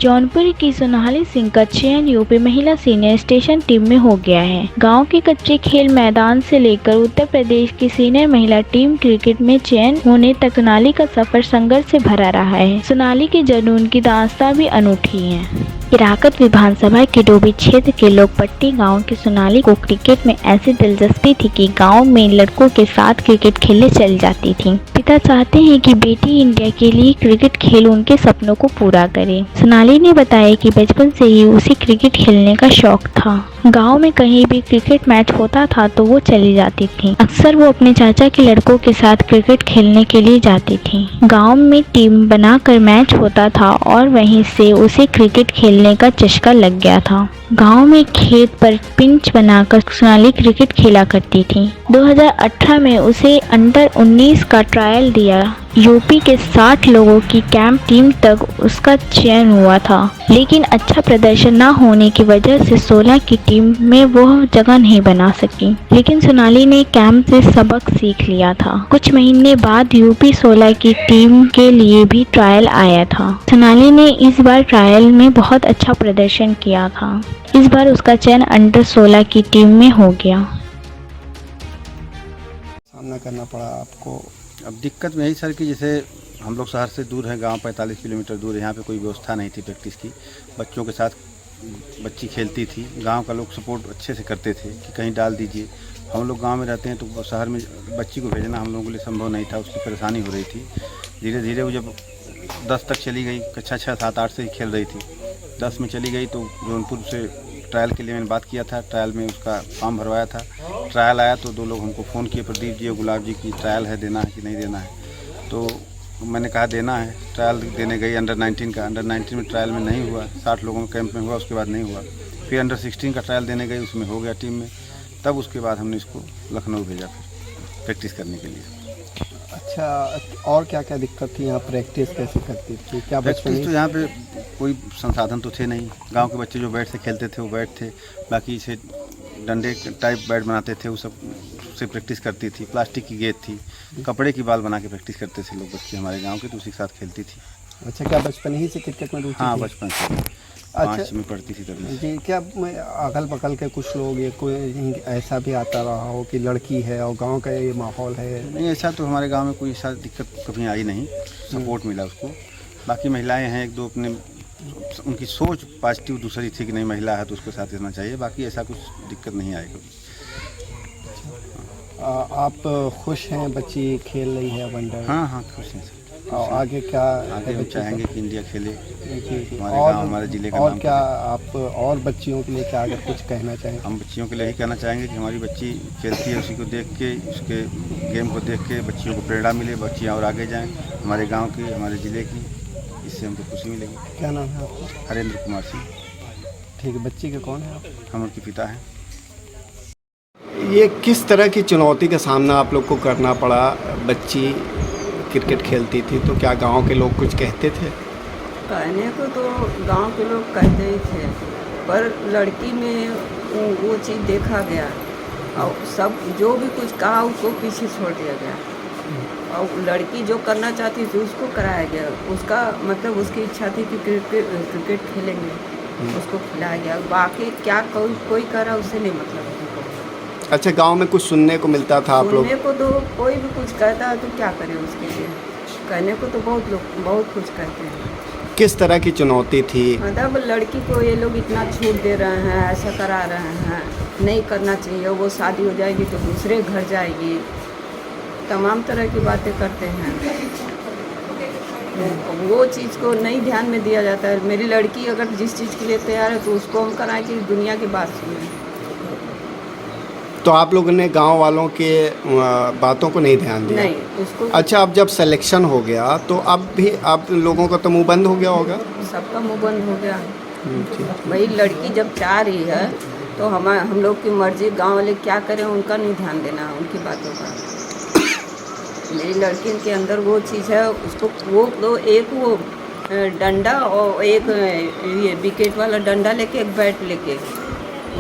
जौनपुर की सोनाली सिंह का चयन यूपी महिला सीनियर स्टेशन टीम में हो गया है। गांव के कच्चे खेल मैदान से लेकर उत्तर प्रदेश की सीनियर महिला टीम क्रिकेट में चयन होने तक सोनाली का सफर संघर्ष से भरा रहा है। सोनाली के जुनून की दास्तां भी अनूठी है। हिराकत विधानसभा के डोभी क्षेत्र के लोकपट्टी गांव की सोनाली को क्रिकेट में ऐसी दिलचस्पी थी कि गांव में लड़कों के साथ क्रिकेट खेलने चली जाती थी। पिता चाहते हैं कि बेटी इंडिया के लिए क्रिकेट खेल उनके सपनों को पूरा करे। सोनाली ने बताया कि बचपन से ही उसे क्रिकेट खेलने का शौक था। गांव में कहीं भी क्रिकेट मैच होता था तो वो चली जाती थी। अक्सर वो अपने चाचा के लड़कों के साथ क्रिकेट खेलने के लिए जाती थी। गांव में टीम बनाकर मैच होता था और वहीं से उसे क्रिकेट खेलने का चस्का लग गया था। गांव में खेत पर पिंच बनाकर सोनाली क्रिकेट खेला करती थी। 2018 में उसे अंडर 19 का ट्रायल दिया। यूपी के 60 लोगों की कैंप टीम तक उसका चयन हुआ था, लेकिन अच्छा प्रदर्शन न होने की वजह से 16 की टीम में वह जगह नहीं बना सकी। लेकिन सोनाली ने कैंप से सबक सीख लिया था। कुछ महीने बाद यूपी 16 की टीम के लिए भी ट्रायल आया था। सोनाली ने इस बार ट्रायल में बहुत अच्छा प्रदर्शन किया था। इस बार उसका चयन अंडर 16 की टीम में हो गया। सामना करना पड़ा आपको? अब दिक्कत में यही सर कि जैसे हम लोग शहर से दूर हैं, गांव 45 किलोमीटर दूर है। यहाँ पे कोई व्यवस्था नहीं थी प्रैक्टिस की। बच्चों के साथ बच्ची खेलती थी। गांव का लोग सपोर्ट अच्छे से करते थे कि कहीं डाल दीजिए। हम लोग गांव में रहते हैं तो शहर में बच्ची को भेजना हम लोगों के लिए संभव नहीं था। उसकी परेशानी हो रही थी। धीरे धीरे वो जब 10 तक चली गई, कक्षा 6, 7, 8 से ही खेल रही थी। 10 में चली गई तो जौनपुर से ट्रायल के लिए मैंने बात किया था। ट्रायल में उसका फॉर्म भरवाया था। ट्रायल आया तो 2 लोग हमको फ़ोन किए, प्रदीप जी और गुलाब जी, की ट्रायल है, देना है कि नहीं देना है। तो मैंने कहा देना है। ट्रायल देने गई अंडर 19 का। अंडर 19 में ट्रायल में नहीं हुआ। 60 लोगों के कैंप में हुआ, उसके बाद नहीं हुआ। फिर अंडर 16 का ट्रायल देने गई, उसमें हो गया टीम में। तब उसके बाद हमने इसको लखनऊ भेजा फिर प्रैक्टिस करने के लिए। अच्छा, और क्या क्या दिक्कत थी यहाँ? प्रैक्टिस कैसे करती थी? क्या प्रैक्टिस तो यहाँ पे कोई संसाधन तो थे नहीं। गांव के बच्चे जो बैट से खेलते थे वो बैट थे। बाकी से डंडे टाइप बैट बनाते थे, वो सब से प्रैक्टिस करती थी। प्लास्टिक की गेंद थी, कपड़े की बाल बना के प्रैक्टिस करते थे लोग बच्चे हमारे गांव के, तो उसी के साथ खेलती थी। अच्छा, क्या बचपन ही से क्रिकेट में रुचि? हाँ, थी? बचपन से। अच्छा, 5 में पढ़ती थी तभी। जी। क्या अगल बगल के कुछ लोग ये कोई ऐसा भी आता रहा हो कि लड़की है और गांव का ये माहौल है? नहीं, ऐसा तो हमारे गांव में कोई ऐसा दिक्कत कभी आई नहीं। सपोर्ट मिला उसको। बाकी महिलाएं हैं 1-2, अपने उनकी सोच पॉजिटिव दूसरी थी कि नहीं महिला है तो उसके साथ रहना चाहिए। बाकी ऐसा कुछ दिक्कत नहीं आई कभी। आप खुश हैं बच्ची खेल रही है वंडर? हाँ हाँ, खुश हैं सर। और आगे क्या? आगे हम चाहेंगे कि इंडिया खेले जी। हमारे और गांव, हमारे ज़िले का और नाम क्या करे। आप और बच्चियों के लिए क्या अगर कुछ कहना चाहें? हम बच्चियों के लिए यही कहना चाहेंगे कि हमारी बच्ची खेलती है, उसी को देख के, उसके गेम को देख के बच्चियों को प्रेरणा मिले, बच्चियाँ और आगे जाएँ हमारे गांव की, हमारे ज़िले की। इससे हमको खुशी मिलेगी। क्या नाम है आपका? हरेंद्र कुमार सिंह। ठीक है। बच्ची के कौन है आप? हम उनके पिता हैं। ये किस तरह की चुनौती का सामना आप लोग को करना पड़ा? बच्ची क्रिकेट खेलती थी तो क्या गांव के लोग कुछ कहते थे? कहने को तो गांव के लोग कहते ही थे, पर लड़की में वो चीज़ देखा गया और सब जो भी कुछ कहा उसको पीछे छोड़ दिया गया। और लड़की जो करना चाहती थी उसको कराया गया। उसका मतलब उसकी इच्छा थी कि क्रिकेट खेलेंगे, उसको खिलाया गया। बाकी क्या कोई करा उससे नहीं मतलब हमको। अच्छा, गांव में कुछ सुनने को मिलता था आप लोग? सुनने को तो कोई भी कुछ कहता है तो क्या करें उसके लिए। कहने को तो बहुत लोग बहुत कुछ कहते हैं। किस तरह की चुनौती थी? मतलब लड़की को ये लोग इतना छूट दे रहे हैं, ऐसा करा रहे हैं, नहीं करना चाहिए। वो शादी हो जाएगी तो दूसरे घर जाएगी, तमाम तरह की बातें करते हैं। वो चीज़ को नहीं ध्यान में दिया जाता है। मेरी लड़की अगर जिस चीज़ के लिए तैयार है तो उसको हम कराएं कि दुनिया की बात सुनें। तो आप लोगों ने गांव वालों के बातों को नहीं ध्यान दिया? नहीं, उसको। अच्छा, अब जब सिलेक्शन हो गया तो अब भी आप लोगों का तो मुंह बंद हो गया होगा? सबका मुंह बंद हो गया। भाई लड़की जब चाह रही है तो हम लोग की मर्जी, गांव वाले क्या करें उनका नहीं ध्यान देना, उनकी बातों का। मेरी लड़की के अंदर वो चीज़ है, उसको वो तो एक वो डंडा और एक ये विकेट वाला डंडा लेके, एक बैट लेके,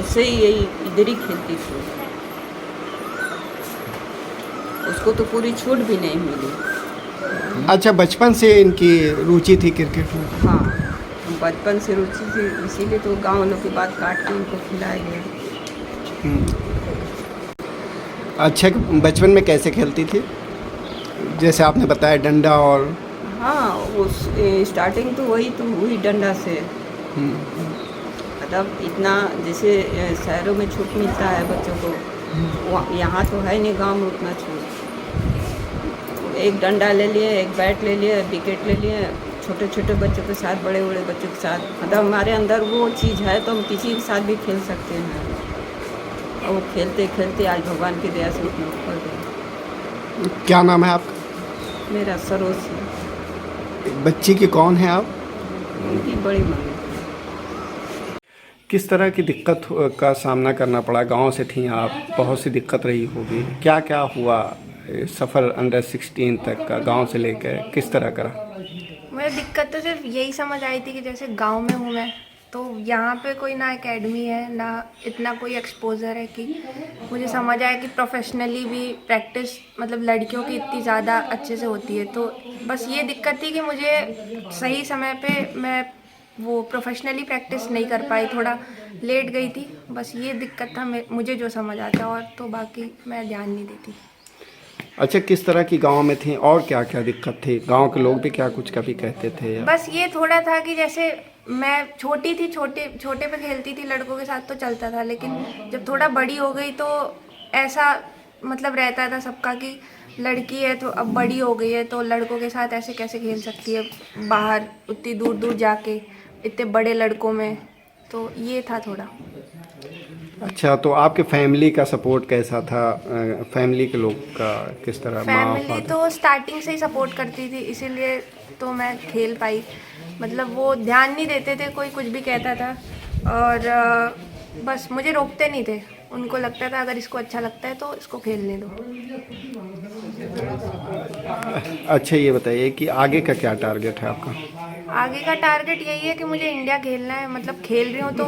उससे ही इधर ही खेलती थी। उसको तो पूरी छूट भी नहीं मिली। अच्छा, बचपन से इनकी रुचि थी क्रिकेट में? हाँ, बचपन से रुचि थी, इसीलिए तो गांव वालों की बात काट के उनको खिलाया गया। अच्छा, बचपन में कैसे खेलती थी? जैसे आपने बताया डंडा और हाँ, उस स्टार्टिंग तो वही तो हुई डंडा से। मतलब इतना जैसे शहरों में छूट मिलता है बच्चों को, यहाँ तो है नहीं गांव में उतना छूट। एक डंडा ले लिए, एक बैट ले लिए, विकेट ले लिए, छोटे छोटे बच्चों के साथ, बड़े बड़े बच्चों के साथ। मतलब हमारे अंदर वो चीज़ है तो हम किसी के साथ भी खेल सकते हैं। और वो खेलते खेलते आज भगवान की दया से उतना ऊपर गए। क्या नाम है आपका? मेरा सरोज है। बच्ची की कौन है आप? उनकी बड़ी मम्मी। किस तरह की दिक्कत का सामना करना पड़ा? गांव से थी आप, बहुत सी दिक्कत रही होगी। क्या क्या हुआ सफ़र अंडर 16 तक का, गांव से लेकर किस तरह करा? मुझे दिक्कत तो सिर्फ यही समझ आई थी कि जैसे गांव में हूँ मैं, तो यहाँ पे कोई ना एकेडमी है, ना इतना कोई एक्सपोजर है कि मुझे समझ आया कि प्रोफेशनली भी प्रैक्टिस मतलब लड़कियों की इतनी ज़्यादा अच्छे से होती है। तो बस ये दिक्कत थी कि मुझे सही समय पे मैं वो प्रोफेशनली प्रैक्टिस नहीं कर पाई, थोड़ा लेट गई थी। बस ये दिक्कत था मुझे जो समझ आता, और तो बाकी मैं ध्यान नहीं देती। अच्छा, किस तरह की गांव में थी और क्या क्या दिक्कत थी? गांव के लोग भी क्या कुछ कभी कहते थे या? बस ये थोड़ा था कि जैसे मैं छोटी थी, छोटे पे खेलती थी लड़कों के साथ तो चलता था, लेकिन जब थोड़ा बड़ी हो गई तो ऐसा मतलब रहता था सबका कि लड़की है तो अब बड़ी हो गई है तो लड़कों के साथ ऐसे कैसे खेल सकती है बाहर उतनी दूर दूर जाके इतने बड़े लड़कों में। तो ये था थोड़ा। अच्छा, तो आपके फैमिली का सपोर्ट कैसा था? फैमिली के लोग का किस तरह? माँ फैमिली फादर? तो स्टार्टिंग से ही सपोर्ट करती थी, इसीलिए तो मैं खेल पाई। मतलब वो ध्यान नहीं देते थे, कोई कुछ भी कहता था और बस मुझे रोकते नहीं थे। उनको लगता था अगर इसको अच्छा लगता है तो इसको खेलने दो। अच्छा, ये बताइए कि आगे का क्या टारगेट है आपका? आगे का टारगेट यही है कि मुझे इंडिया खेलना है। मतलब खेल रही हूँ तो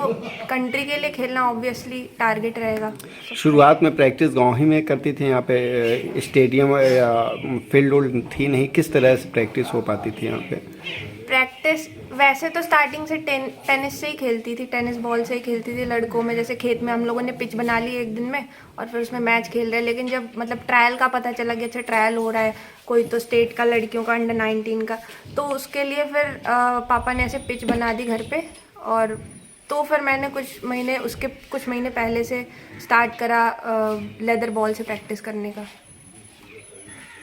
कंट्री के लिए खेलना ऑब्वियसली टारगेट रहेगा। शुरुआत में प्रैक्टिस गांव ही में करती थी? यहाँ पे स्टेडियम या फील्ड थी नहीं? किस तरह से प्रैक्टिस हो पाती थी यहाँ पे? प्रैक्टिस वैसे तो स्टार्टिंग से टेनिस से ही खेलती थी, टेनिस बॉल से ही खेलती थी लड़कों में। जैसे खेत में हम लोगों ने पिच बना ली एक दिन में और फिर उसमें मैच खेल रहे हैं। लेकिन जब मतलब ट्रायल का पता चला कि अच्छा ट्रायल हो रहा है कोई तो स्टेट का लड़कियों का अंडर 19 का, तो उसके लिए फिर पापा ने ऐसे पिच बना दी घर पे। और तो फिर मैंने कुछ महीने पहले से स्टार्ट करा लेदर बॉल से प्रैक्टिस करने का।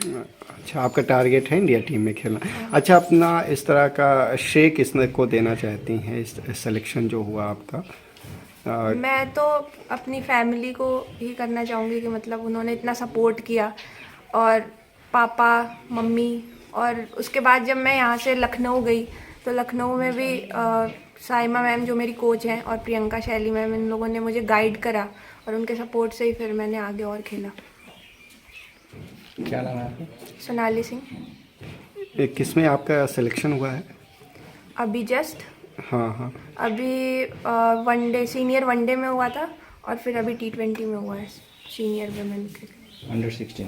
अच्छा, आपका टारगेट है इंडिया टीम में खेलना। अच्छा, अपना इस तरह का श्रेय किसने को देना चाहती हैं इस सिलेक्शन जो हुआ आपका? मैं तो अपनी फैमिली को ही करना चाहूँगी कि मतलब उन्होंने इतना सपोर्ट किया, और पापा मम्मी। और उसके बाद जब मैं यहाँ से लखनऊ गई तो लखनऊ में भी साइमा मैम जो मेरी कोच हैं और प्रियंका शैली मैम, इन लोगों ने मुझे गाइड करा और उनके सपोर्ट से ही फिर मैंने आगे और खेला। क्या नाम है आपका? सोनाली सिंह। किस में आपका सिलेक्शन हुआ है? अभी जस्ट हाँ। अभी वनडे सीनियर वनडे में हुआ था और फिर अभी T20 में हुआ है सीनियर वुमेन के। अंडर 16